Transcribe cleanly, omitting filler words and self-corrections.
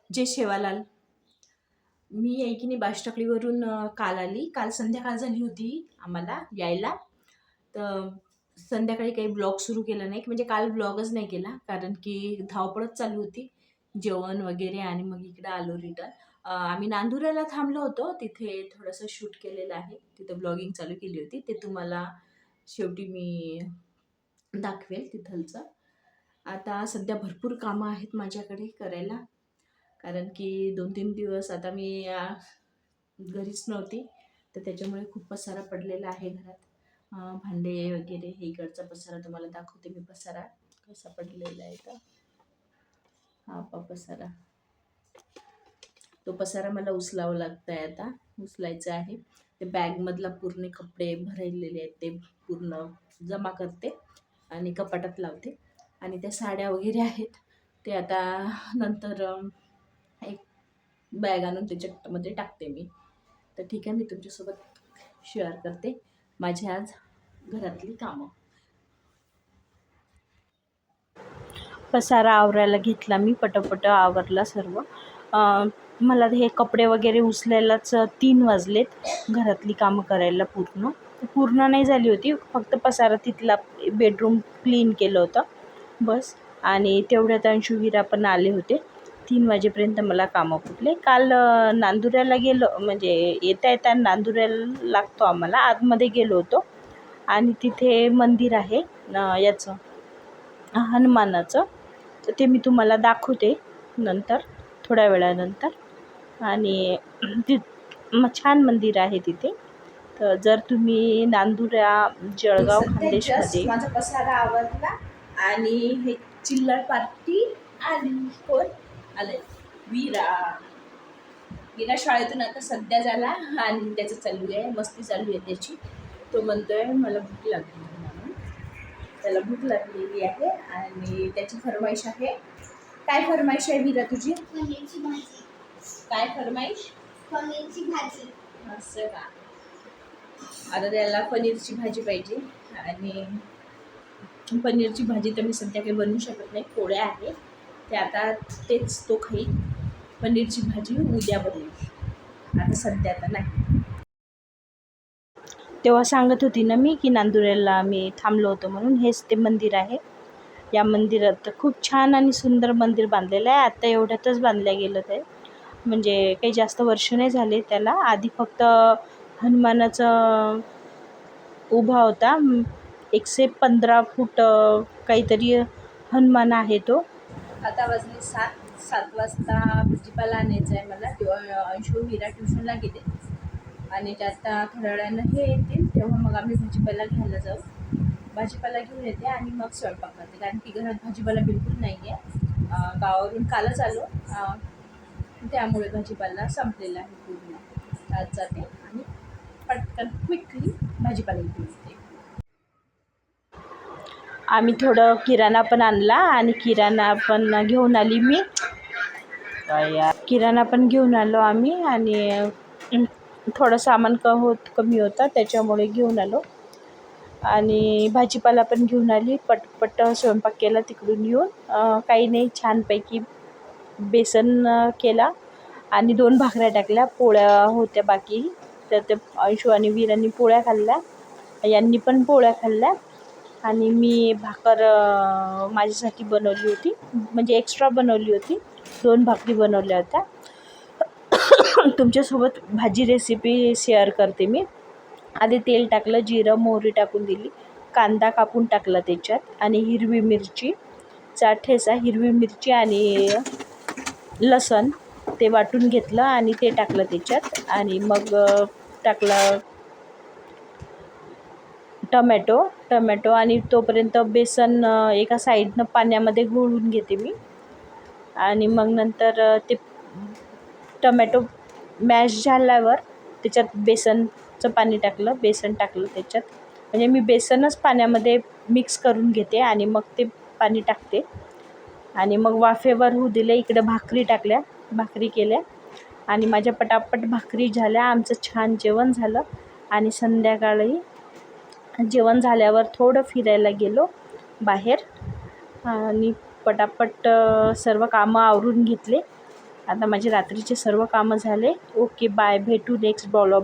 जय शेवालाल. मी एकीने बाष्टाकडीवरून काल आली. काल संध्याकाळ झाली होती आम्हाला यायला. तर संध्याकाळी काही ब्लॉग सुरू केला नाही, म्हणजे काल ब्लॉगच नाही केला, कारण की धावपळच चालू होती, जेवण वगैरे. आणि मग इकडं आलो रिटर्न. आम्ही नांदुऱ्याला थांबलो होतो, तिथे थोडंसं शूट केलेलं आहे, तिथं ब्लॉगिंग चालू केली होती. ते तुम्हाला शेवटी मी दाखवेल तिथलचं. आता सध्या भरपूर कामं आहेत माझ्याकडे करायला, कारण की 2-3 दिवस आता मी घरीच नव्हती, तर त्याच्यामुळे खूप पसारा पडलेला आहे घरात. भांडे वगैरे, हे इकडचा पसारा तुम्हाला दाखवते मी. पसारा कसा पडलेला आहे का, हा पसारा. तो पसारा मला उचलावं लागतं आहे, आता उचलायचं आहे. ते बॅगमधला पूर्ण कपडे भरलेले आहेत, ते पूर्ण जमा करते आणि कपाटात लावते. आणि त्या साड्या वगैरे आहेत, ते आता नंतर एक बॅग आणून त्याच्यामध्ये टाकते मी. तर ठीक आहे, मी तुमच्यासोबत शेअर करते माझी आज घरातली कामं. पसारा आवरायला घेतला मी, पटपट आवरला सर्व. मला हे कपडे वगैरे उचलायलाच 3 वाजलेत, घरातली कामं करायला पूर्ण नाही झाली होती, फक्त पसारा तिथला बेडरूम क्लीन केलं होतं बस. आणि तेवढ्यात अंशुवीरा पण आले होते. 3 वाजेपर्यंत मला कामं पुरले. काल नांदुऱ्याला गेलो, म्हणजे येता नांदुऱ्याला लागतो आम्हाला, आतमध्ये गेलो होतो. आणि तिथे मंदिर आहे याचं, हनुमानाचं. तर ते मी तुम्हाला दाखवते नंतर, थोड्या वेळानंतर. आणि छान मंदिर आहे तिथे. तर जर तुम्ही नांदुरा, जळगाव, खानदेशमध्ये. माझा पसारा आवरला आणि हे चिल्लर पार्टी आली. कोण आलंय? विरा शाळेतून आता सध्या झाला, आणि त्याचं चालू आहे, मस्ती चालू आहे त्याची. तो म्हणतोय मला भूक लागली म्हणून. त्याला भूक लागलेली आहे आणि त्याची फरमाईश आहे. काय फरमाईश आहे विरा तुझी? पनीरची भाजी. काय फरमाईश? पनीरची भाजी. असं का? आता त्याला पनीरची भाजी पाहिजे. आणि पनीरची भाजी तर मी सध्या काही बनवू शकत नाही, पोळ्या आहेत ते, आता तेच तो खाईल. पनीरची भाजी उद्या बनवेल, आता सध्या तर नाही. तेव्हा सांगत होती ना मी की नांदुऱ्याला मी थांबलो होतो म्हणून. हेच ते मंदिर आहे. या मंदिरात खूप छान आणि सुंदर मंदिर बांधलेलं आहे. आता एवढ्यातच बांधलं गेलं ते, म्हणजे काही जास्त वर्ष नाही झाले त्याला. आधी फक्त हनुमानाचा उभा होता, 115 फूट काहीतरी हनुमान आहे तो. आता वाजले 7 वाजता भाजीपाला आणायचा आहे मला. तेव्हा अंशू विरा ट्युशनला गेले आणि आता थोड्या वेळानं हे येतील, तेव्हा मग आम्ही भाजीपाला घ्यायला जाऊ. भाजीपाला घेऊन येते आणि मग स्वयंपाक करते, कारण की घरात भाजीपाला बिलकुल नाही आहे. गावावरून कालच आलो, त्यामुळे भाजीपाला संपलेला आहे पूर्ण. आज जाते आणि पटकन क्विकली भाजीपाला घेऊन येते. आम्ही थोडं किराणा पण आणला, आणि किराणा पण घेऊन आली मी. किराणा पण घेऊन आलो आम्ही, आणि थोडं सामान कमी होता त्याच्यामुळे घेऊन आलो. आणि भाजीपाला पण घेऊन आली. पटपट स्वयंपाक केला तिकडून येऊन. काही नाही, छानपैकी बेसन केला आणि 2 भाकऱ्या टाकल्या. पोळ्या होत्या बाकी, तर ते अंशू आणि वीरांनी पोळ्या खाल्ल्या, यांनी पण पोळ्या खाल्ल्या. आणि मी भाकर माझ्यासाठी बनवली होती, म्हणजे एक्स्ट्रा बनवली होती. 2 भाकरी बनवल्या होत्या. तुमच्यासोबत भाजी रेसिपी शेअर करते मी. आधी तेल टाकलं, जिरं मोहरी टाकून दिली, कांदा कापून टाकला त्याच्यात, आणि हिरवी मिरचीचा ठेचा, हिरवी मिरची आणि लसण ते वाटून घेतलं आणि ते टाकलं त्याच्यात. आणि मग टाकलं टमॅटो आणि तोपर्यंत बेसन एका साईडनं पाण्यामध्ये घोळून घेते मी. आणि मग नंतर ते टमॅटो मॅश झाल्यावर त्याच्यात बेसनचं पाणी टाकलं, बेसन टाकलं त्याच्यात. म्हणजे मी बेसनच पाण्यामध्ये मिक्स करून घेते आणि मग ते पाणी टाकते. आणि मग वाफेवर होऊ दिले. इकडे भाकरी टाकल्या, भाकरी केल्या, आणि माझ्या पटापट भाकरी झाल्या. आमचं छान जेवण झालं. आणि संध्याकाळी जेवण झाल्यावर थोडं फिरायला गेलो बाहेर, आणि पटापट सर्व कामं आवरून घेतले. आता माझे रात्रीचे सर्व कामं झाले. ओके बाय, भेटू नेक्स्ट ब्लॉग.